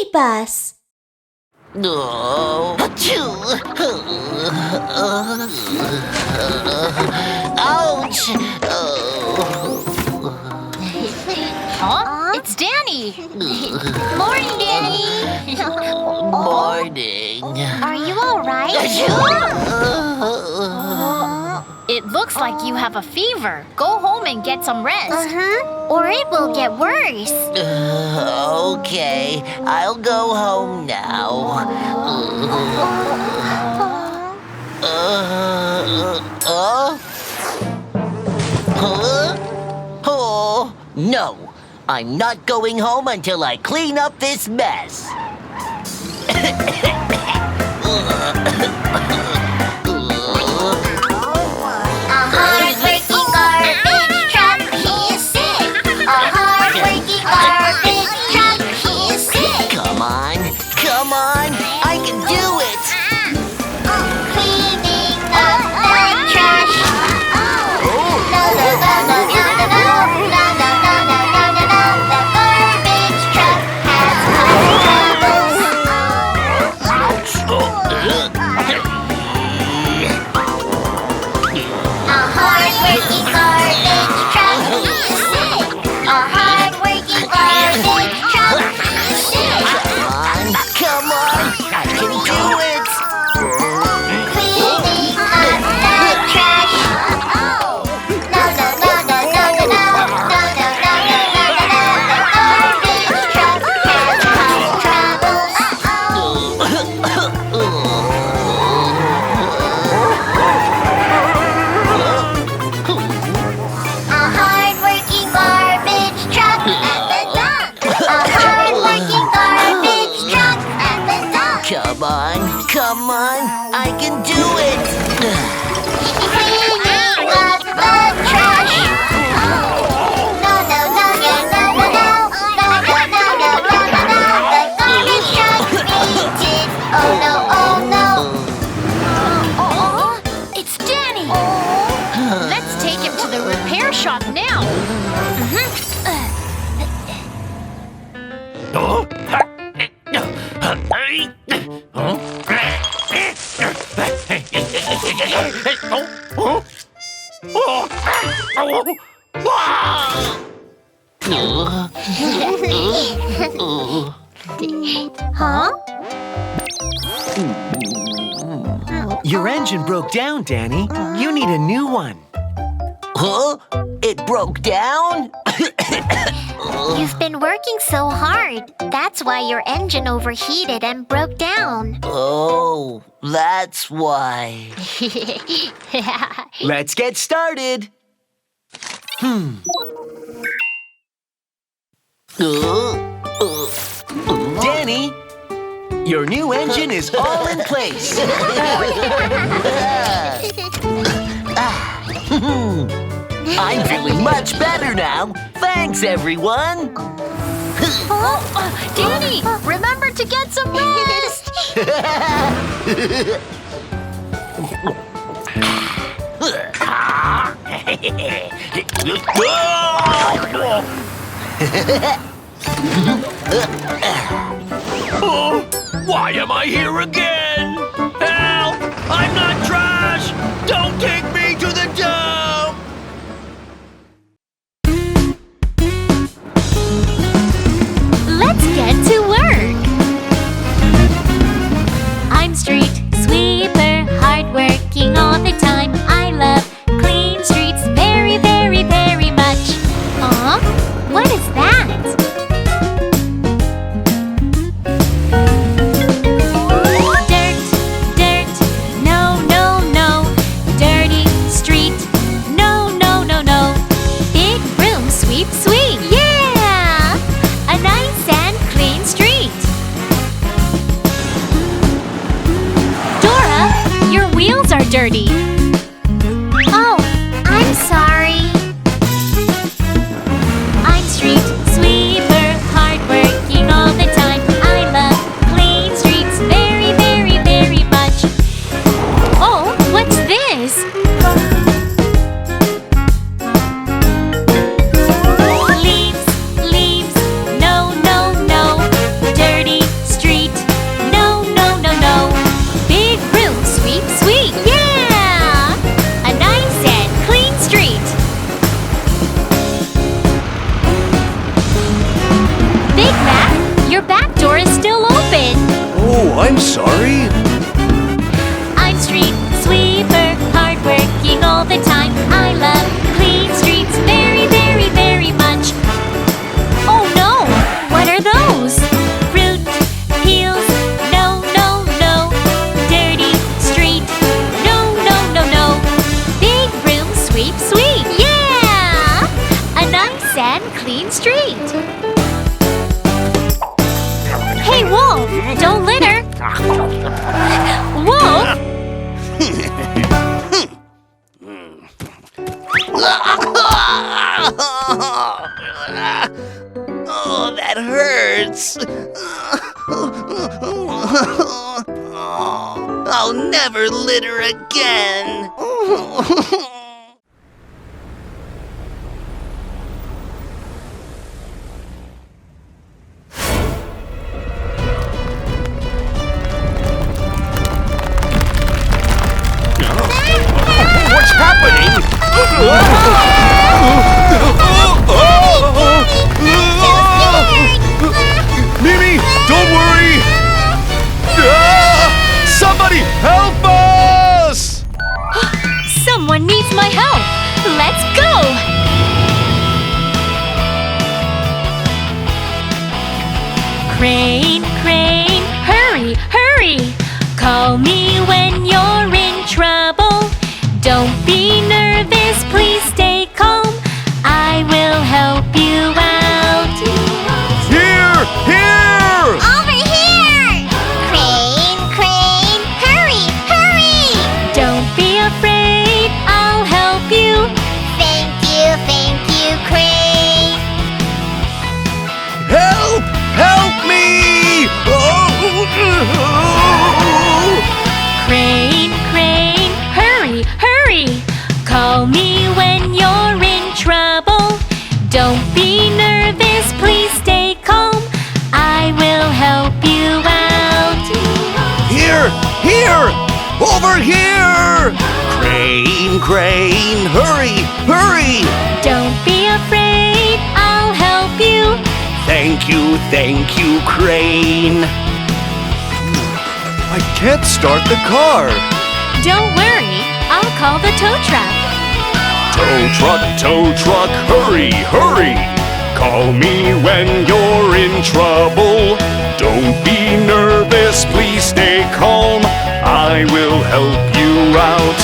BabyBus. Ouch! Huh? It's Danny! Morning, Danny! Morning. Are you all right? It looks like you have a fever. Go home and get some rest. Or it will get worse. Okay, I'll go home now. Oh, no. I'm not going home until I clean up this mess. Come on, I can do it! Cleaning up the trash. No, no, no, no, no, no, no, no, no, no, no, no, no, no. The garbage truck has a hard-working garbage truck is sick. A hard-working garbage truck is sick. Come on, I can do it! Cleaning up the trash. No, no, no, no, no, no, no, no, no, no, no, no, no, no. The garbage truck has troubles. A hard-working garbage truck at the dump. A hard-working garbage truck at the dump. Come on, I can do it! Cleaning up the trash. No, no, no, no, no, no, no. No, no, no, no, no, no, no. The garbage truck needs it. Oh no, oh no. It's Danny. Let's take him to the repair shop now. Huh? Your engine broke down, Danny. You need a new one. Huh? It broke down? You've been working so hard. That's why your engine overheated and broke down. Oh, that's why. Let's get started. Danny, your new engine is all in place. I'm feeling much better now. Thanks, everyone. Danny, remember to get some rest. Why am I here again? Help! I'm not trash! Don't take me to the dump! Let's get to work. I'm street sweeper, hardworking all the time. I love clean streets very, very, very much. What is that? Dirt, dirt, no, no, no. Dirty sorry? I'm street sweeper, hardworking all the time. I love clean streets very, very, very much. Oh no! What are those? Fruit peels? No, no, no. Dirty street? No, no, no, no. Big room sweep, sweep. Yeah! A nice and clean street. Hey, Wolf! Don't litter! Wolf! Oh, that hurts. I'll never litter again. What's happening? Mimi, don't worry! Somebody help us! Someone needs my help! Let's go! Crane, crane, hurry, hurry! Call me when you're in trouble. Don't be nervous, please stay calm. I will help you out. Here! Here! Over here! Crane, crane, hurry, hurry! Don't be afraid, I'll help you. Thank you, Crane. Help! Help me! Crane, crane, hurry, hurry! Call me when you're in trouble. Don't be nervous, please stay calm. I will help you out. Here! Here! Over here! Crane, crane, hurry! Hurry! Don't be afraid, I'll help you. Thank you, Crane. I can't start the car. Don't worry, I'll call the tow truck. Tow truck, hurry, hurry! Call me when you're in trouble. Don't be nervous, please stay calm. I will help you out.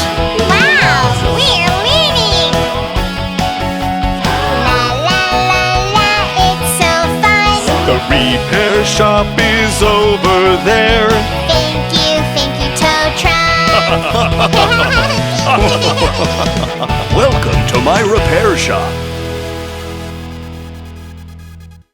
Wow, we're winning! La la la la, it's so fun. The repair shop is over there. Thank you, tow truck. Welcome to my repair shop.